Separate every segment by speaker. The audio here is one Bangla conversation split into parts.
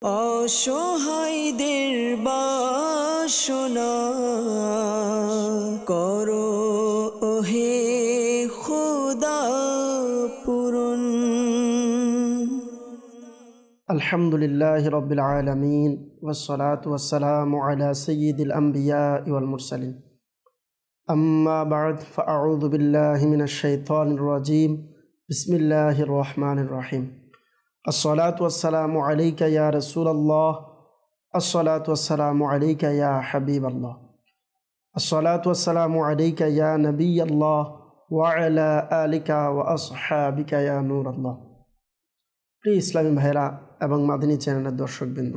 Speaker 1: অসহায়দের বাসনা করো ওহে খোদা পূরণ।
Speaker 2: আলহামদুলিল্লাহি রাব্বিল আলামিন ওয়াসসালাতু ওয়াসসালামু আলা সাইয়্যিদিল আমবিয়া ওয়াল মুরসালিন। আম্মা বা'দ ফাআউযু বিল্লাহি মিনাশ শাইতানির রাজীম। বিসমিল্লাহির রহমানির রহিম। আসসালাতু ওয়াসসালামু আলাইকা ইয়া রাসূলুল্লাহ, আসসালাতু ওয়াসসালামু আলাইকা ইয়া হাবিবাল্লাহ, আসসালাতু ওয়াসসালামু আলাইকা ইয়া নবিয়াল্লাহ ওয়া আলা আলিকা ওয়া আসহাবিকা ইয়া নূরাল্লাহ। প্রিয় ইসলামী ভাইরা এবং মাদিনী চ্যানেলের দর্শকবৃন্দ,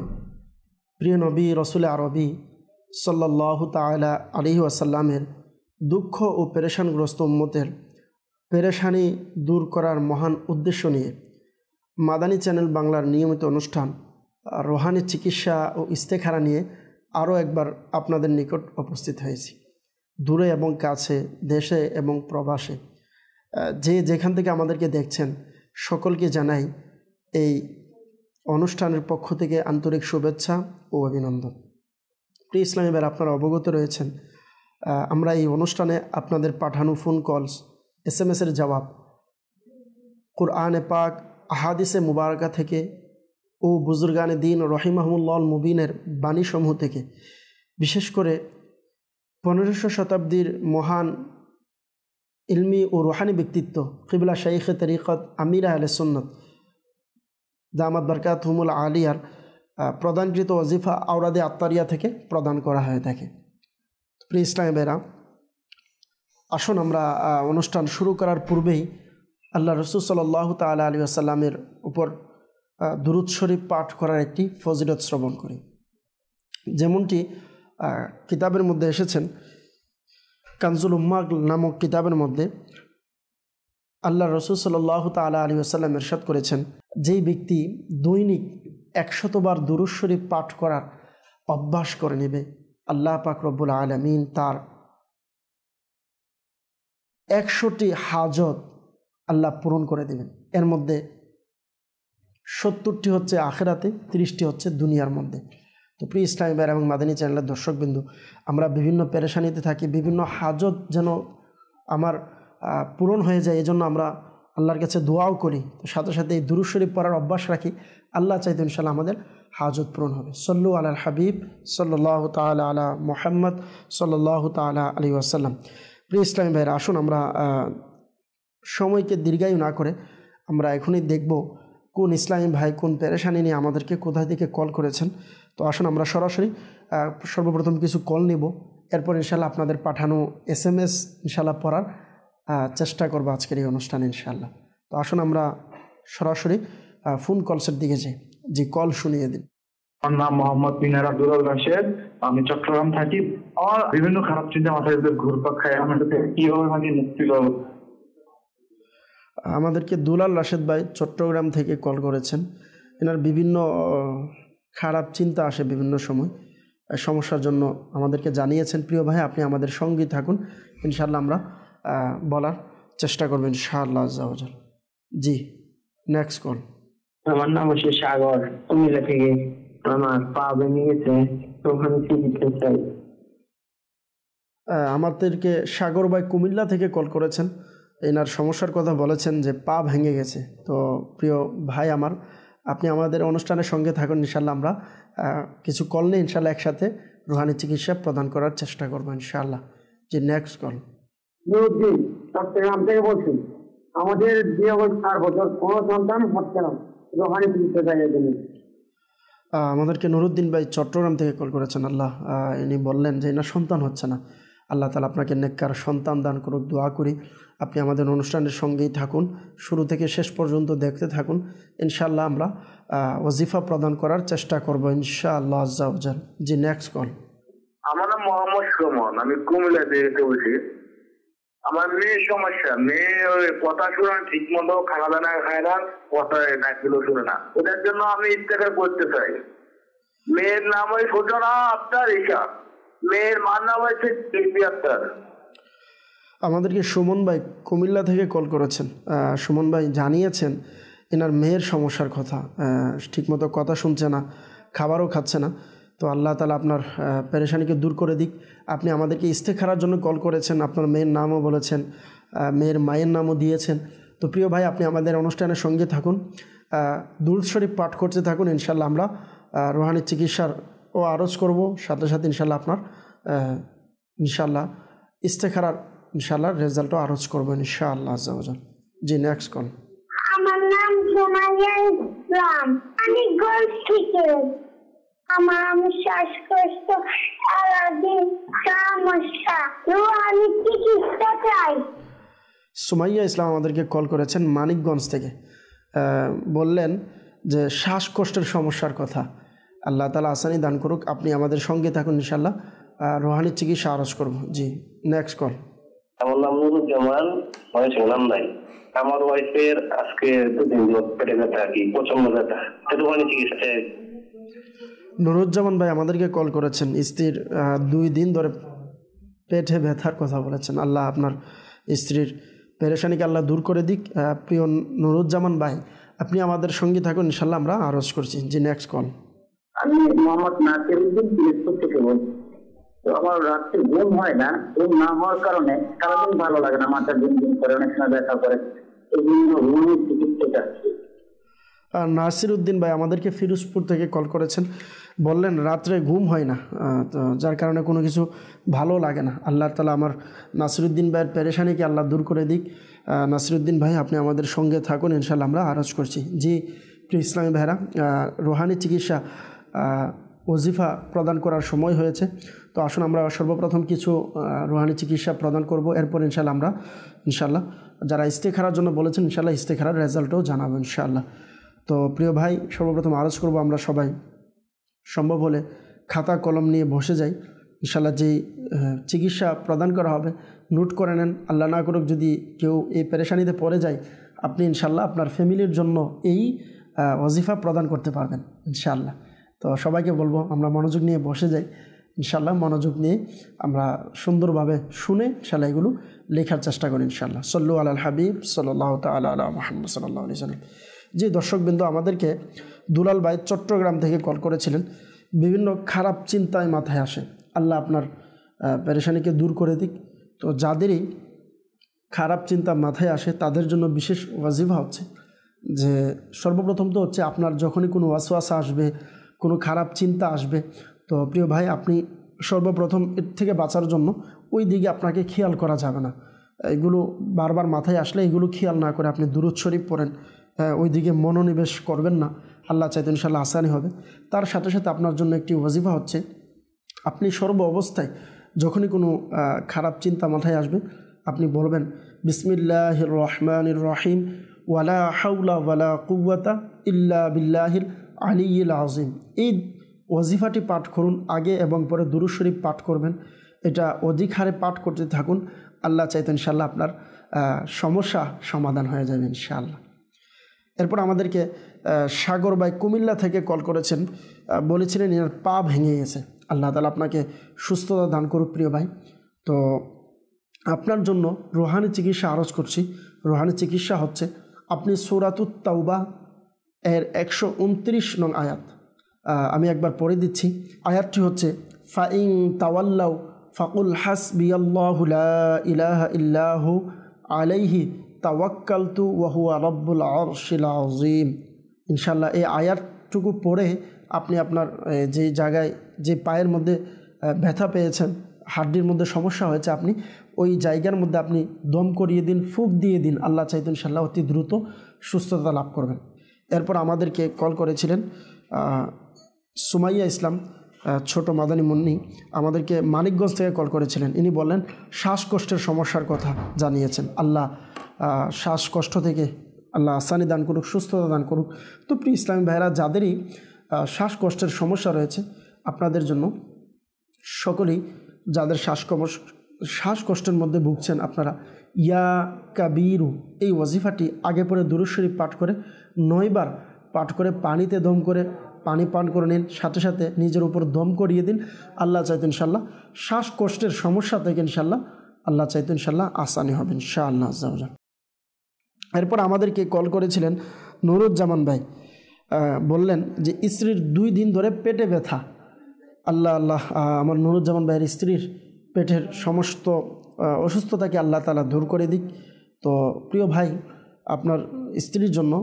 Speaker 2: প্রিয় নবী রসুল আরবি সাল্লাল্লাহু তাআলা আলাইহি ওয়াসাল্লামের দুঃখ ও পেরেশানগ্রস্ত উম্মতের পেরেশানি দূর করার মহান উদ্দেশ্য নিয়ে মাদানী চ্যানেল বাংলার নিয়মিত অনুষ্ঠান রোহানি চিকিৎসা ও ইস্তেখারা নিয়ে আরও একবার আপনাদের নিকট উপস্থিত হয়েছি। দূরে এবং কাছে, দেশে এবং প্রবাসে, যে যেখান থেকে আমাদেরকে দেখছেন সকলকে জানাই এই অনুষ্ঠানের পক্ষ থেকে আন্তরিক শুভেচ্ছা ও অভিনন্দন। প্রিয় ইসলামী ভাইরা, আপনারা অবগত রয়েছেন আমরা এই অনুষ্ঠানে আপনাদের পাঠানো ফোন কলস, SMS-এর জবাব, কুরআনে পাক, আহাদিসে মুবারাকা থেকে ও বুজুর্গানে দিন রহিমাহুমুল্লাহ মুবিনের বাণীসমূহ থেকে, বিশেষ করে 1500 শতাব্দীর মহান ইলমি ও রুহানি ব্যক্তিত্ব কিবলা শাইখে তরিকত আমিরা আহলে সুন্নাত দামাত বারকাতুহুমুল আলিয়ার প্রদানকৃত ওয়াজিফা আওরাদে আত্তারিয়া থেকে প্রদান করা হয়ে থাকে। প্রিয় ইসলামী ভাইরা, আসুন আমরা অনুষ্ঠান শুরু করার পূর্বেই আল্লাহ রসুল সাল্লাল্লাহু তাআলা আলাইহি ওয়াসাল্লামের উপর দুরূদ শরীফ পাঠ করার একটি ফজিলত শ্রবণ করি। যেমনটি কিতাবের মধ্যে এসেছেন, কানজুল উম্মাহ নামক কিতাবের মধ্যে আল্লাহ রসুল সাল্লাল্লাহু তাআলা আলাইহি ওয়াসাল্লাম ইরশাদ করেছেন, যেই ব্যক্তি দৈনিক 100 বার দুরূদ শরীফ পাঠ করার অভ্যাস করে নেবে, আল্লাহ পাক রব্বুল আলামিন তার 100টি হাজত আল্লাহ পূরণ করে দেবেন। এর মধ্যে 70টি হচ্ছে আখিরাতে, 30টি হচ্ছে দুনিয়ার মধ্যে। তো প্রিয় ইসলামী ভাইরা এবং মাদানী চ্যানেলের দর্শকবিন্দু, আমরা বিভিন্ন পেরেশানিতে থাকি, বিভিন্ন হাজত যেন আমার পূরণ হয়ে যায়, এজন্য আমরা আল্লাহর কাছে দোয়াও করি। তো সাথে সাথে এই দুরূদ শরীফ পড়ার অভ্যাস রাখি, আল্লাহ চাইতে ইনশাআল্লাহ আমাদের হাজত পূরণ হবে। সল্লু আলাল হাবিব সাল্লাল্লাহু তাআলা আলা মুহাম্মদ সাল্লাল্লাহু তাআলা আলাইহি ওয়াসাল্লাম। প্রিয় ইসলামী ভাইরা, আসুন আমরা সময়কে দীর্ঘায়ু না করে আমরা এখনই দেখব কোন ইসলামী ভাই কোন পেরেশানি নিয়ে আমাদেরকে কোথা থেকে কল করেছেন। তো আসুন আমরা সরাসরি সর্বপ্রথম কিছু কল নিব, এরপর ইনশাআল্লাহ আপনাদের পাঠানো SMS ইনশাআল্লাহ পড়ার চেষ্টা করবো আজকের এই অনুষ্ঠানে ইনশাআল্লাহ। তো আসুন আমরা সরাসরি ফোন কলসের দিকে যাই। জি, কল শুনিয়ে দিন।
Speaker 3: আমার নাম মোহাম্মদ মিনার আব্দুল রাশেদ, আমি চট্টগ্রাম থাকি। আমার বিভিন্ন খারাপ চিন্তা মাথায় ঘুরপাক খায়, আমাদেরকে কিভাবে মুক্তি পাবো?
Speaker 2: আমাদেরকে দুলাল রাশেদ ভাই চট্টগ্রাম থেকে কল করেছেন। এনার বিভিন্ন খারাপ চিন্তা আসে বিভিন্ন সময়, সমস্যার জন্য আমাদেরকে জানিয়েছেন। প্রিয় ভাই, আপনি আমাদের সঙ্গী থাকুন, ইনশাআল্লাহ আমরা বলার চেষ্টা করবেন ইনশাআল্লাহ আজ্জা ওয়া জাল। জি, নেক্সট কল।
Speaker 4: আমার নাম হচ্ছে সাগর, কুমিল্লা থেকে। আমার পা ভেঙে গেছে, তখন চিকিৎসা চাই।
Speaker 2: আমাদেরকে সাগর ভাই কুমিল্লা থেকে কল করেছেন, এনার সমস্যার কথা বলেছেন যে পা ভেঙে গেছে। তো প্রিয় ভাই আমার, আপনি আমাদের অনুষ্ঠানের সঙ্গে থাকুন, ইনশাআল্লাহ আমরা কিছু কল নিয়ে ইনশাআল্লাহ একসাথে রুহানি চিকিৎসা প্রদান করার চেষ্টা করবো ইনশাআল্লাহ। জি, নেক্সট কল।
Speaker 4: নুরুদ্দিন, চট্টগ্রাম থেকে বলছি। আমাদের 4 বছর কোনো সন্তান হচ্ছে না, রোহানি চিকিৎসা চাই।
Speaker 2: আমাদেরকে নুরুদ্দিন ভাই চট্টগ্রাম থেকে কল করেছেন। আল্লাহ ইনি বললেন যে এনার সন্তান হচ্ছে না, আল্লাহ তাআলা আপনাকে নেককার সন্তান দান করুক, দোয়া করি। আপনি আমাদের অনুষ্ঠানের সঙ্গেই থাকুন, শুরু থেকে শেষ পর্যন্ত দেখতে থাকুন, ইনশাআল্লাহ আমরা ওয়াজিফা প্রদান করার চেষ্টা করব ইনশাআল্লাহ আজ্জা ওয়া জাল। জি, নেক্সট কল।
Speaker 3: আমার নাম মোহাম্মদ সুমন, আমি কুমিল্লা থেকে বলছি। আমার মেয়ের সমস্যা, মেয়ে কথা শুনে ঠিক মতো খানা দানা খায় না, কথা ডাকগুলো শুনে না, ওটার জন্য আমি ইস্তেখার করতে চাই। মেয়ের নাম হয় সুজনা আক্তার ঈশা, মেয়ের মার নাম হচ্ছে টিপি আক্তার।
Speaker 2: আমাদেরকে সুমন ভাই কুমিল্লা থেকে কল করেছেন। সুমন ভাই জানিয়েছেন এনার মেয়ের সমস্যার কথা, ঠিকমতো কথা শুনছে না, খাবারও খাচ্ছে না। তো আল্লাহ তাআলা আপনার পেরেশানিকে দূর করে দিক। আপনি আমাদেরকে ইস্তেখারার জন্য কল করেছেন, আপনার মেয়ের নামও বলেছেন, মেয়ের মায়ের নামও দিয়েছেন। তো প্রিয় ভাই, আপনি আমাদের অনুষ্ঠানের সঙ্গে থাকুন, দুরূদ শরীফ পাঠ করতে থাকুন। ইনশাল্লাহ আমরা রুহানি চিকিৎসার ও আরজ করব, সাথে সাথে ইনশাল্লাহ আপনার ইনশাল্লাহ ইস্তেখারার ইনশাল্লাহ রেজাল্টও আরজ করবো ইনশাআল্লাহ আজ্জা ওয়াজাল। জি, নেক্সট কল।
Speaker 5: আমার নাম সুমাইয়া ইসলাম, আমি গঞ্জ থেকে। আমার শ্বাসকষ্ট, অ্যালার্জি সমস্যা, রুহানি চিকিৎসা চাই।
Speaker 2: সুমাইয়া ইসলাম আমাদেরকে কল করেছেন মানিকগঞ্জ থেকে, বললেন যে শ্বাসকষ্টের সমস্যার কথা। আল্লাহ তাআলা আসানি দান করুক। আপনি আমাদের সঙ্গে থাকুন, ইনশাআল্লাহ রুহানি চিকিৎসা আরজ করব। জি, নেক্সট কল।
Speaker 6: আমার নাম নুরুজ্জামান, বয়স নাই। আমার ওয়াইফের আজকে 2 দিন ধরে পেটে ব্যথা, কি প্রচন্ড ব্যথা, রুহানি চিকিৎসা।
Speaker 2: নুরুজ্জামান ভাই আমাদেরকে কল করেছেন, স্ত্রীর 2 দিন ধরে পেটে ব্যথার কথা বলেছেন। আল্লাহ আপনার স্ত্রীর পেরেশানিকে আল্লাহ দূর করে দিক। প্রিয় নুরুজ্জামান ভাই, আপনি আমাদের সঙ্গে থাকুন, ইনশাল্লাহ আমরা আরজ করছি। জি, নেক্সট কল।
Speaker 4: আমি মোহাম্মদ নাসিরউদ্দিন পিরোজপুর থেকে বলছি। তো আমার রাত্রে ঘুম হয় না, ঘুম না হওয়ার কারণে সারাদিন ভালো লাগে না, মাথা দিন করে, অনেক সময় ব্যথা করে। এই জন্য রুহানি চিকিৎসা চাচ্ছি।
Speaker 2: নাসিরউদ্দিন ভাই আমাদেরকে ফিরোজপুর থেকে কল করেছেন, বললেন রাত্রে ঘুম হয় না, তো যার কারণে কোনো কিছু ভালো লাগে না। আল্লাহ তাআলা আমার নাসিরউদ্দিন ভাইয়ের পেরেশানিকে আল্লাহ দূর করে দিক। নাসিরউদ্দিন ভাই, আপনি আমাদের সঙ্গে থাকুন, ইনশাআল্লাহ আমরা আরজ করছি। জি প্রিয় ইসলামী ভাইরা, রুহানি চিকিৎসা ওজিফা প্রদান করার সময় হয়েছে। তো আসুন আমরা সর্বপ্রথম কিছু রুহানি চিকিৎসা প্রদান করব, এরপর ইনশাআল্লাহ আমরা ইনশাআল্লাহ যারা ইস্তেখারার জন্য বলেছেন ইনশাআল্লাহ ইস্তেখারার রেজাল্টও জানাবো ইনশাআল্লাহ। তো প্রিয় ভাই, সর্বপ্রথম আরজ করব আমরা সবাই সম্ভব হলে খাতা কলম নিয়ে বসে যাই। ইনশাআল্লাহ যেই চিকিৎসা প্রদান করা হবে নোট করে নেন। আল্লাহ না করুক যদি কেউ এই পেরেশানিতে পড়ে যায়, আপনি ইনশাআল্লাহ আপনার ফ্যামিলির জন্য এই ওজিফা প্রদান করতে পারবেন ইনশাআল্লাহ। তো সবাইকে বলবো আমরা মনোযোগ নিয়ে বসে যাই, ইনশাআল্লাহ মনোযোগ নিয়ে আমরা সুন্দরভাবে শুনে ইনশাআল্লাহ এগুলো লেখার চেষ্টা করি ইনশাআল্লাহ। সল্লু আলাল হাবিব সাল্লাল্লাহু তাআলা আলা মুহাম্মদ সাল্লাল্লাহু আলাইহি ওয়াসাল্লাম। যে দর্শকবৃন্দ আমাদেরকে দুলাল ভাই চট্টগ্রাম থেকে কল করেছিলেন, বিভিন্ন খারাপ চিন্তায় মাথায় আসে, আল্লাহ আপনার পেরেশানিকে দূর করে দিক। তো যাদেরই খারাপ চিন্তা মাথায় আসে তাদের জন্য বিশেষ ওয়াজিফা হচ্ছে যে সর্বপ্রথম তো হচ্ছে আপনার যখনই কোনো ওয়াসওয়াসা আসবে, কোনো খারাপ চিন্তা আসবে, তো প্রিয় ভাই আপনি সর্বপ্রথম এর থেকে বাঁচার জন্য ওই দিকে আপনাকে খেয়াল করা যাবে না। এগুলো বারবার মাথায় আসলে এগুলো খেয়াল না করে আপনি দুরূদ শরীফ পড়েন, ওই দিকে মনোনিবেশ করবেন না। আল্লাহ চাইতে ইনশাআল্লাহ আসানি হবে। তার সাথে সাথে আপনার জন্য একটি ওয়াজিফা হচ্ছে, আপনি সর্ব অবস্থায় যখনই কোনো খারাপ চিন্তা মাথায় আসবে আপনি বলবেন বিসমিল্লাহির রহমানির রহিম ওয়ালা হাওলা ওয়ালা কুওয়াতা ইল্লা বিল্লাহিল আলিয়্যিল আযীম। এই ওয়াজিফাটি পাঠ করুন, আগে এবং পরে দুরূদ শরীফ পাঠ করবেন। এটা অধিক হারে পাঠ করতে থাকুন। আল্লাহ চাইতে ইনশাআল্লাহ আপনার সমস্যা সমাধান হয়ে যাবে ইনশাআল্লাহ। এরপর আমাদেরকে সাগর ভাই কুমিল্লা থেকে কল করেছেন, বলেছিলেন এর পা ভেঙে গেছে। আল্লাহ তাআলা আপনাকে সুস্থতা দান করুক প্রিয় ভাই। তো আপনার জন্য রুহানি চিকিৎসা আরজ করছি। রুহানি চিকিৎসা হচ্ছে আপনি সূরাতুত তাওবা এর 129 নং আয়াত, আমি একবার পড়ে দিচ্ছি। আয়াতটি হচ্ছে ফাইন তাওয়াল্লাউ ফাকুল হাসবিয়াল্লাহু লা ইলাহা ইল্লাহু আলাইহি তাওয়াক্কালতু ওয়া হুয়া রাব্বুল আরশিল আযীম। ইনশাআল্লাহ এই আয়াতটুকু পড়ে আপনি আপনার যে জায়গায় যে পায়ের মধ্যে ব্যথা পেয়েছেন, হাড্ডির মধ্যে সমস্যা হয়েছে, আপনি ওই জায়গার মধ্যে আপনি দম করিয়ে দিন, ফুঁক দিয়ে দিন। আল্লাহ চাইতে ইনশাআল্লাহ অতি দ্রুত সুস্থতা লাভ করবেন। এরপর আমাদেরকে কল করেছিলেন সুমাইয়া ইসলাম, ছোট মাদানী মুন্নি, আমাদেরকে মানিকগঞ্জ থেকে কল করেছিলেন। ইনি বললেন শ্বাসকষ্টের সমস্যার কথা জানিয়েছেন। আল্লাহ শ্বাসকষ্ট থেকে আল্লাহ আসানি দান করুক, সুস্থতা দান করুক। তো প্রিয় ইসলামী ভাইরা, যাদেরই শ্বাসকষ্টের সমস্যা রয়েছে আপনাদের জন্য, সকলেই যাদের শ্বাসকষ্টের মধ্যে ভুগছেন, আপনারা ইয়া কাবিরু এই ওয়াজিফাটি আগে পরে দুরূদ শরীফ পাঠ করে 9 বার পাঠ করে পানিতে দম করে পানি পান করে নিন, সাথে সাথে নিজের উপর দম করিয়ে দিন। আল্লাহ চাইতে ইনশাআল্লাহ শ্বাসকষ্টের সমস্যা থেকে ইনশাআল্লাহ আল্লাহ চাইতে ইনশাআল্লাহ আসানি হবে ইনশাআল্লাহ। এরপর আমাদেরকে কল করেছিলেন নুরুজ্জামান ভাই, বললেন যে স্ত্রীর 2 দিন ধরে পেটে ব্যথা। আল্লাহ আল্লাহ, আমার নুরুজ্জামান ভাইয়ের স্ত্রীর পেটের সমস্ত অসুস্থতাকে আল্লাহ তাআলা দূর করে দিক। তো প্রিয় ভাই, আপনার স্ত্রীর জন্য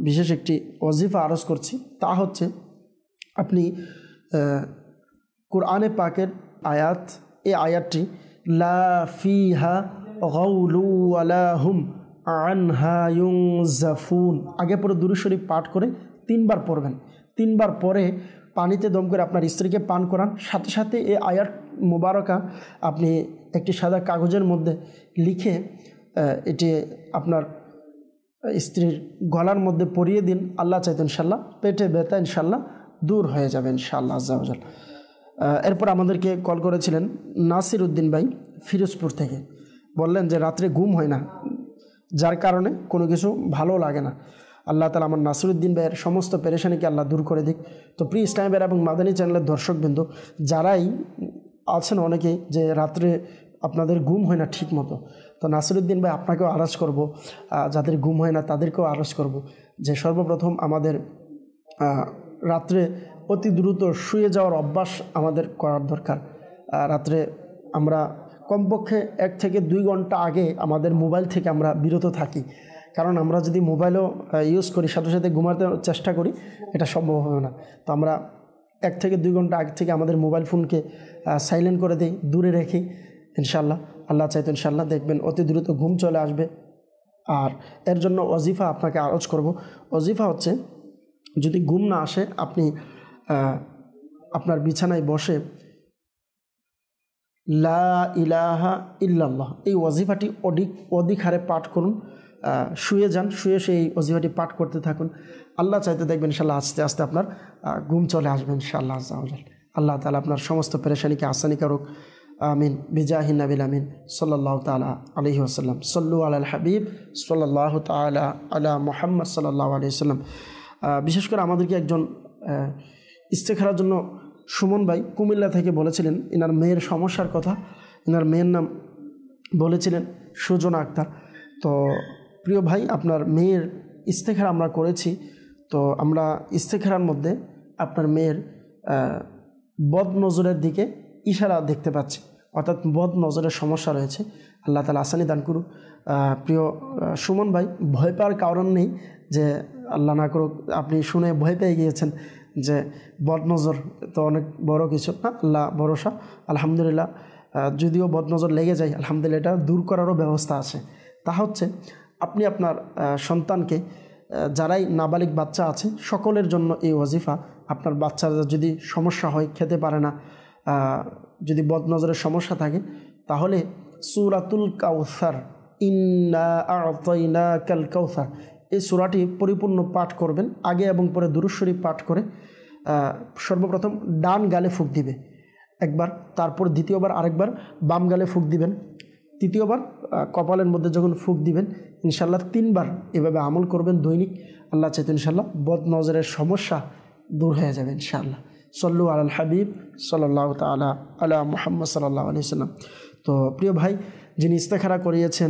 Speaker 2: বিশেষ একটি ওয়াজিফা আরজ করছি, তা হচ্ছে আপনি কুরআনে পাকের আয়াত, এই আয়াতটি লা ফিহা গাউলু ওয়ালা হুম আনহা ইউনজাফুন আগে পরে দুরূদ শরীফ পাঠ করে 3 বার পড়বেন। 3 বার পরে পানিতে দম করে আপনার স্ত্রীকে পান করান। সাথে সাথে এই আয়াত মুবারকা আপনি একটি সাদা কাগজের মধ্যে লিখে এটি আপনার স্ত্রীর গলার মধ্যে পরিয়ে দিন। আল্লাহ চাইতে ইনশাল্লাহ পেটে ব্যথা ইনশাল্লাহ দূর হয়ে যাবে ইনশাআল্লাহ আজ্জা ওয়া জাল। এরপর আমাদেরকে কল করেছিলেন নাসির উদ্দিন ভাই ফিরোজপুর থেকে। বললেন যে রাত্রে ঘুম হয় না, যার কারণে কোনো কিছু ভালো লাগে না। আল্লাহ তাআলা আমার নাসিরউদ্দিন ভাইয়ের সমস্ত পেরেশানিকে আল্লাহ দূর করে দিক। তো প্রিয় ইসলামী ভাইয়ের এবং মাদানী চ্যানেলের দর্শকবৃন্দ যারাই আছেন অনেকেই যে রাত্রে আপনাদের ঘুম হয় না ঠিক মতো, তো নাসিরউদ্দিন ভাই আপনাকেও আরজ করব, যাদের ঘুম হয় না তাদেরকেও আরজ করব যে সর্বপ্রথম আমাদের রাত্রে অতি দ্রুত শুয়ে যাওয়ার অভ্যাস আমাদের করার দরকার। রাত্রে আমরা কমপক্ষে 1 থেকে 2 ঘন্টা আগে আমাদের মোবাইল থেকে আমরা বিরত থাকি, কারণ আমরা যদি মোবাইলও ইউজ করি সাথে সাথে ঘুমাতে চেষ্টা করি, এটা সম্ভব হবে না। তো আমরা 1 থেকে 2 ঘন্টা আগে থেকে আমাদের মোবাইল ফোনকে সাইলেন্ট করে দিই, দূরে রেখি। ইনশাআল্লাহ আল্লাহ চাইতে ইনশাআল্লাহ দেখবেন অতি দ্রুত ঘুম চলে আসবে। আর এর জন্য ওয়াজিফা আপনাকে আরজ করব। ওয়াজিফা হচ্ছে, যদি ঘুম না আসে আপনি আপনার বিছানায় বসে লা ইলাহা ইল্লাল্লাহ এই ওয়াজিফাটি অধিক হারে পাঠ করুন। শুয়ে যান, শুয়ে সেই ওয়াজিফাটি পাঠ করতে থাকুন। আল্লাহ চাইতে দেখবেন ইনশাআল্লাহ আস্তে আস্তে আপনার ঘুম চলে আসবে ইনশাআল্লাহ আজ্জা ওয়া জাল। আল্লাহ তাআলা আপনার সমস্ত পেরেশানিকে আসানি করুক। আমিন বিজাহিন নবিল আমিন সাল্লাল্লাহু তাআলা আলাইহি ওয়াসাল্লাম। সাল্লু আলাল হাবিব সাল্লাল্লাহু তাআলা আলা মুহাম্মদ সাল্লাল্লাহু আলাইহি ওয়াসাল্লাম। বিশেষ করে আমাদেরকে একজন ইস্তেখারার জন্য সুমন ভাই কুমিল্লা থেকে বলেছিলেন ইনার মেয়ের সমস্যার কথা। ইনার মেয়ের নাম বলেছিলেন সুজনা আক্তার। তো প্রিয় ভাই, আপনার মেয়ের ইস্তেখারা আমরা করেছি। তো আমরা ইস্তেখারার মধ্যে আপনার মেয়ের বদ নজরের দিকে ইশারা দেখতে পাচ্ছি, অর্থাৎ বদ নজরের সমস্যা রয়েছে। আল্লাহ তাআলা আসানি দান করুক। প্রিয় সুমন ভাই, ভয় পাওয়ার কারণ নেই যে আল্লাহ না করুক আপনি শুনে ভয় পেয়ে গিয়েছেন যে বদনজর তো অনেক বড় কিছু না, আল্লাহ ভরসা। আলহামদুলিল্লাহ, যদিও বদনজর লেগে যায় আলহামদুলিল্লাহ এটা দূর করারও ব্যবস্থা আছে। তা হচ্ছে আপনি আপনার সন্তানকে, যারাই নাবালিগ বাচ্চা আছে সকলের জন্য এই ওয়াজিফা। আপনার বাচ্চার যদি সমস্যা হয়, খেতে পারে না, যদি বদনজরের সমস্যা থাকে, তাহলে সূরাতুল কাউসার, ইন্না আ'তাইনাকাল কাউসার এই সূরাটি পরিপূর্ণ পাঠ করবেন। আগে এবং পরে দুরূদ শরীফ পাঠ করে সর্বপ্রথম ডান গালে ফুঁক দিবে একবার, তারপর দ্বিতীয়বার আরেকবার বাম গালে ফুঁক দিবেন, তৃতীয়বার কপালের মধ্যে যখন ফুঁক দিবেন ইনশাআল্লাহ 3 বার এভাবে আমল করবেন দৈনিক। আল্লাহ চাইতে ইনশাআল্লাহ বদ নজরের সমস্যা দূর হয়ে যাবে ইনশাআল্লাহ। সল্লু আলাল হাবিব সাল্লাল্লাহু তাআলা আলা মুহাম্মদ সাল্লাল্লাহু আলাইহি ওয়াসাল্লাম। তো প্রিয় ভাই, যিনি ইস্তেখারা করিয়েছেন,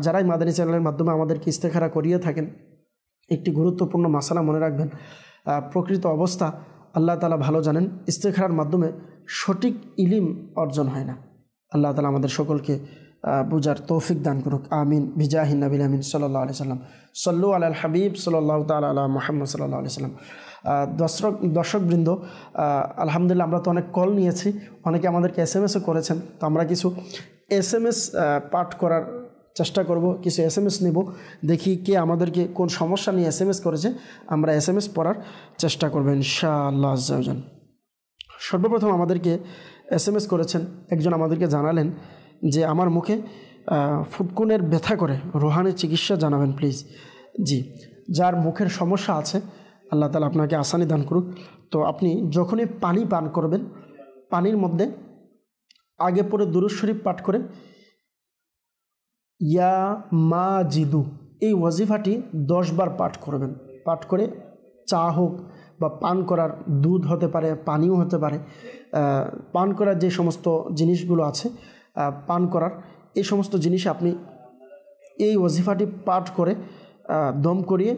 Speaker 2: যারাই মাদানী চ্যানেলের মাধ্যমে আমাদেরকে ইস্তেখারা করিয়ে থাকেন, একটি গুরুত্বপূর্ণ মাসালা মনে রাখবেন। প্রকৃত অবস্থা আল্লাহ তাআলা ভালো জানেন, ইস্তেখারার মাধ্যমে সঠিক ইলম অর্জন হয় না। আল্লাহ তাআলা আমাদের সকলকে বুঝার তৌফিক দান করুক। আমিন বিজাহিন নবিল আমিন সাল্লাল্লাহু আলাইহি ওয়াসাল্লাম। সল্লু আলাল হাবিব সাল্লাল্লাহু তাআলা আলা মুহাম্মদ সাল্লাল্লাহু আলাইহি ওয়াসাল্লাম। দর্শকবৃন্দ, আলহামদুলিল্লাহ আমরা তো অনেক কল নিয়েছি, অনেকে আমাদেরকে SMS-ও করেছেন। তো আমরা কিছু SMS পাঠ করার চেষ্টা করব, কিছু SMS নেব, দেখি কে আমাদেরকে কোন সমস্যা নিয়ে SMS করেছে, আমরা SMS পড়ার চেষ্টা করব ইনশাআল্লাহ আজ্জা ওয়া জাল। সর্বপ্রথম আমাদেরকে SMS করেছেন একজন, আমাদেরকে জানালেন যে আমার মুখে ফুটকুনের ব্যথা করে, রোহানি চিকিৎসা জানাবেন প্লিজ। জি, যার মুখের সমস্যা আছে আল্লাহ তাআলা আপনাকে আসানি দান করুক। তো আপনি যখনই পানি পান করবেন, পানির মধ্যে আগে পরে দুরূদ শরীফ পাঠ করে ইয়া মাজিদু এই ওয়াজিফাটি 10 বার পাঠ করবেন। পাঠ করে চা হোক বা পান করার দুধ হতে পারে, পানিও হতে পারে, পান করার যে সমস্ত জিনিসগুলো আছে পান করার, এই সমস্ত জিনিস আপনি এই ওয়াজিফাটি পাঠ করে দম করিয়ে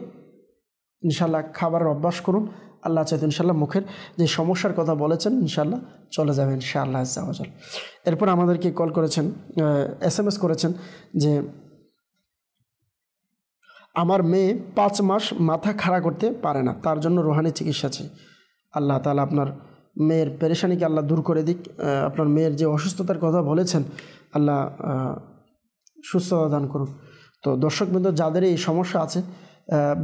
Speaker 2: ইনশাল্লাহ খাবারের অভ্যাস করুন। আল্লাহ চাইতো ইনশাল্লাহ মুখের যে সমস্যার কথা বলেছেন ইনশাল্লাহ চলে যাবে ইনশাআল্লাহ আজ্জা ওয়া জাল। এরপর আমাদেরকে কল করেছেন, SMS করেছেন যে আমার মেয়ে 5 মাস মাথা খাড়া করতে পারে না, তার জন্য রুহানি চিকিৎসা চাই। আল্লাহ তাআলা আপনার মেয়ের পেরেশানিকে আল্লাহ দূর করে দিক। আপনার মেয়ের যে অসুস্থতার কথা বলেছেন আল্লাহ সুস্থতা দান করুন। তো দর্শকবৃন্দ, যাদের এই সমস্যা আছে,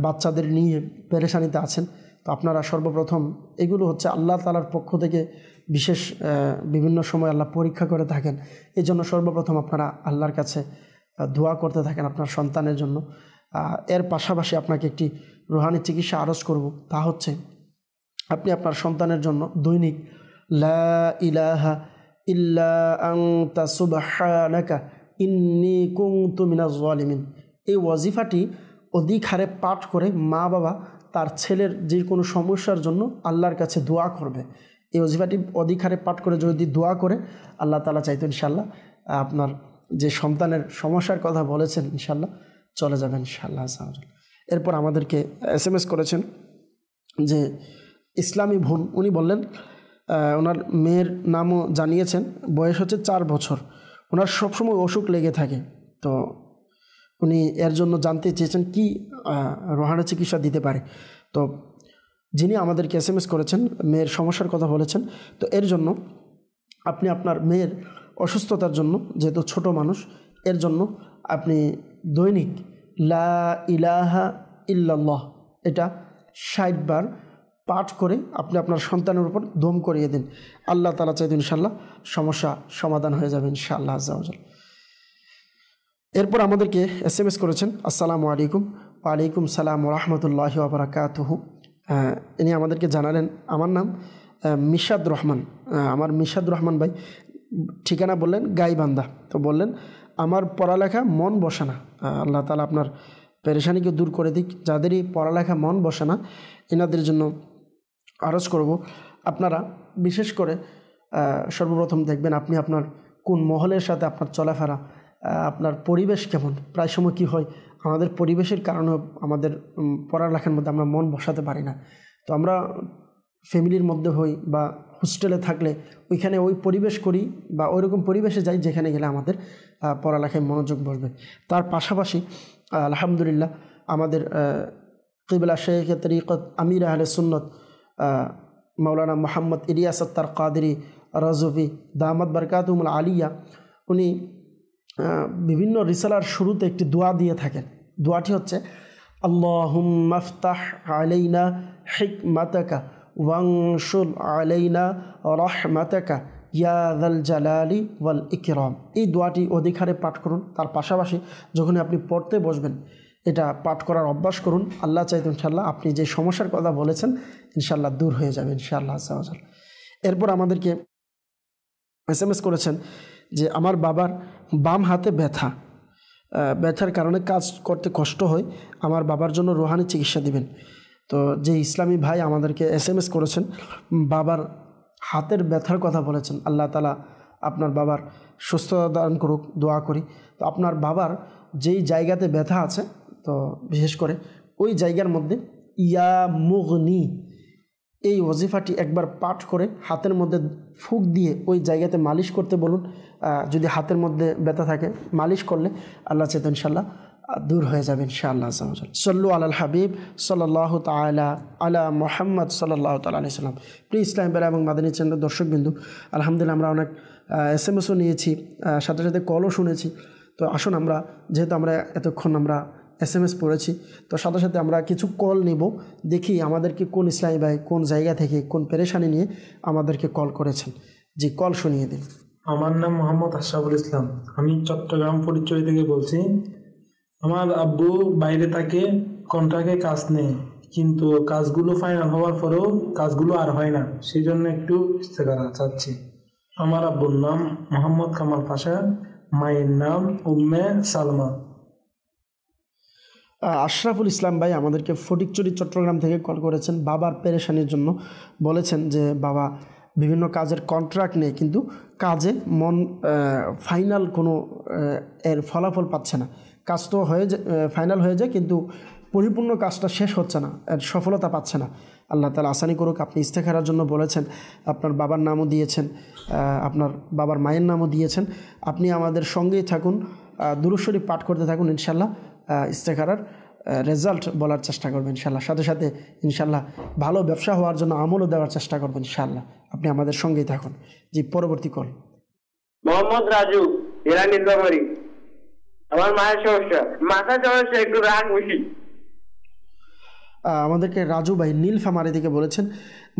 Speaker 2: বাচ্চাদের নিয়ে পেরেশানিতে আছেন, তো আপনারা সর্বপ্রথম এগুলো হচ্ছে আল্লাহ তাআলার পক্ষ থেকে বিশেষ বিভিন্ন সময় আল্লাহ পরীক্ষা করে থাকেন। এই জন্য সর্বপ্রথম আপনারা আল্লাহর কাছে দোয়া করতে থাকেন আপনার সন্তানের জন্য। এর পাশাপাশি আপনাকে একটি রুহানি চিকিৎসা আরজ করব, তা হচ্ছে আপনি আপনার সন্তানের জন্য দৈনিক লা ইলাহা ইল্লা আনতা সুবহানাকা ইন্নী কুনতু মিনাজ জালিমিন, এই ওয়াজিফাটি অধিক হারে পাঠ করে মা বাবা তার ছেলের যে কোনো সমস্যার জন্য আল্লাহর কাছে দোয়া করবে। এই ওয়াজিফাটি অধিক হারে পাঠ করে যদি দোয়া করে আল্লাহ তাআলা চাইতো ইনশাআল্লাহ আপনার যে সন্তানের সমস্যার কথা বলেছেন ইনশাআল্লাহ চলে যাবেন ইনশাআল্লাহ। এরপর আমাদেরকে SMS করেছেন যে ইসলামী বোন, উনি বললেন ওনার মেয়ের নামও জানিয়েছেন, বয়স হচ্ছে 4 বছর, ওনার সবসময় অসুখ লেগে থাকে। তো উনি এর জন্য জানতে চেয়েছেন কি রুহানি চিকিৎসা দিতে পারে। তো যিনি আমাদেরকে SMS করেছেন মেয়ের সমস্যার কথা বলেছেন, তো এর জন্য আপনি আপনার মেয়ের অসুস্থতার জন্য, যেহেতু ছোট মানুষ, এর জন্য আপনি দৈনিক লা ইলাহা ইল্লাল্লাহ এটা 60 বার পাঠ করে আপনি আপনার সন্তানের উপর দম করিয়ে দিন। আল্লাহ তাআলা চাইতো ইনশাআল্লাহ সমস্যা সমাধান হয়ে যাবে ইনশাআল্লাহ আজ্জা ওয়া জাল। এরপর আমাদেরকে SMS করেছেন আসসালামু আলাইকুম। ওয়ালাইকুম সালাম ওয়া রাহমাতুল্লাহি ওয়া বারাকাতুহু। ইনি আমাদেরকে জানালেন আমার নাম মিশাদ রহমান। আমার মিশাদ রহমান ভাই ঠিকানা বললেন গাইবান্ধা। তো বললেন আমার পড়ালেখা মন বসে না, আল্লাহ তাআলা আপনার পেরেশানিকে দূর করে দিক। যাদেরই পড়ালেখা মন বসে না এনাদের জন্য আরজ করব, আপনারা বিশেষ করে সর্বপ্রথম দেখবেন আপনি আপনার কোন মহলের সাথে আপনার চলাফেরা, আপনার পরিবেশ কেমন। প্রায় সময় কী হয়, আমাদের পরিবেশের কারণে আমাদের পড়ালেখার মধ্যে আমরা মন বসাতে পারি না। তো আমরা ফ্যামিলির মধ্যে হই বা হোস্টেলে থাকলে ওইখানে ওই পরিবেশ করি বা ওইরকম পরিবেশে যাই যেখানে গেলে আমাদের পড়ালেখায় মনোযোগ বসবে। তার পাশাপাশি আলহামদুলিল্লাহ আমাদের কিবলা শেখ তরিকত আমির আহলে সুন্নত মাওলানা মোহাম্মদ ইলিয়াস আত্তার কাদেরী রাজভী দামাত বরকাতুহুল আলিয়া, উনি বিভিন্ন রিসালার শুরুতে একটি দোয়া দিয়ে থাকেন। দোয়াটি হচ্ছে আল্লাহুম্মা আফতাহ আলাইনা হিকমাতাকা ওয়ানশুর আলাইনা রাহমাতাকা ইয়া যাল জালালি ওয়াল ইকরাম। এই দোয়াটি অধিক হারে পাঠ করুন। তার পাশাপাশি যখন আপনি পড়তে বসবেন এটা পাঠ করার অভ্যাস করুন। আল্লাহ চাইতো ইনশাআল্লাহ আপনি যে সমস্যার কথা বলেছেন ইনশাআল্লাহ দূর হয়ে যাবে ইনশাআল্লাহ আজ্জা ওয়া জাল। এরপর আমাদেরকে SMS করেছেন যে আমার বাবার বাম হাতে ব্যথার কারণে কাজ করতে কষ্ট হয়, আমার বাবার জন্য রুহানি চিকিৎসা দিবেন। তো যে ইসলামী ভাই আমাদেরকে SMS করেছেন বাবার হাতের ব্যথার কথা বলেছেন, আল্লাহ তাআলা আপনার বাবার সুস্থতা দান করুক, দোয়া করি। তো আপনার বাবার যেই জায়গাতে ব্যথা আছে, তো বিশেষ করে ওই জায়গার মধ্যে ইয়া মুগনি এই ওয়াজিফাটি একবার পাঠ করে হাতের মধ্যে ফুঁক দিয়ে ওই জায়গাতে মালিশ করতে বলুন। যদি হাতের মধ্যে ব্যথা থাকে মালিশ করলে আল্লাহ চাইতো ইনশাআল্লাহ দূর হয়ে যাবে ইনশাআল্লাহ আজ্জা ওয়া জাল। সাল্লু আলাল হাবিব সাল্লাল্লাহু তাআলা আলা মুহাম্মদ সাল্লাল্লাহু তাআলা আলাইহি সাল্লাম। প্রিয় ইসলাম বেলা এবং মাদানী চ্যানেলের দর্শকবিন্দু, আলহামদুলিল্লাহ আমরা অনেক SMSও নিয়েছি, সাথে সাথে কলও শুনেছি। তো আসুন আমরা, যেহেতু আমরা এতক্ষণ আমরা SMS পড়েছি, তো সাথে সাথে আমরা কিছু কল নিব, দেখি আমাদেরকে কোন ইসলামী ভাই কোন জায়গা থেকে কোন পেরেশানি নিয়ে আমাদেরকে কল করেছেন। জি, কল শুনিয়ে দিন।
Speaker 7: আমার নাম মোহাম্মদ আশরাফুল ইসলাম, আমি চট্টগ্রাম ফটিকছড়ি থেকে বলছি। আমার আব্বু বাইরে থাকে, কন্ট্রাক্টে কাজ নেই, কিন্তু কাজগুলো ফাইনাল হওয়ার পরেও কাজগুলো আর হয় না, সেই জন্য একটু ইস্তেখারা চাচ্ছি। আমার আব্বুর নাম মোহাম্মদ কামাল পাশা, মায়ের নাম উম্মে সালমা।
Speaker 2: আশরাফুল ইসলাম ভাই আমাদেরকে ফটিকছড়ি চট্টগ্রাম থেকে কল করেছেন বাবার পেরেশানির জন্য। বলেছেন যে বাবা বিভিন্ন কাজের কন্ট্রাক্ট নেই, কিন্তু কাজে মন ফাইনাল কোনো এর ফলাফল পাচ্ছে না। কাজ তো ফাইনাল হয়ে যায়, কিন্তু পরিপূর্ণ কাজটা শেষ হচ্ছে না, এর সফলতা পাচ্ছে না। আল্লাহ তাআলা আসানি করুক। আপনি ইস্তেখারার জন্য বলেছেন, আপনার বাবার নামও দিয়েছেন, আপনার বাবার মায়ের নামও দিয়েছেন। আপনি আমাদের সঙ্গেই থাকুন, দুরূদ শরীফ পাঠ করতে থাকুন, ইনশাল্লাহ ইস্তেখারার রেজাল্ট বলার চেষ্টা করবেন ইনশাল্লাহ। সাথে সাথে ইনশাল্লাহ ভালো ব্যবসা হওয়ার জন্য আমলও দেওয়ার চেষ্টা করবেন ইনশাল্লাহ। আপনি আমাদের সঙ্গেই থাকুন। জি, পরবর্তী কল।
Speaker 8: মোহাম্মদ রাজু, এরা নীলফামারী। আমার মায়ের সমস্যা, মাথা সমস্যা, একটু রাগ বেশি।
Speaker 2: আমাদেরকে রাজু ভাই নীলফামারী থেকে বলেছেন,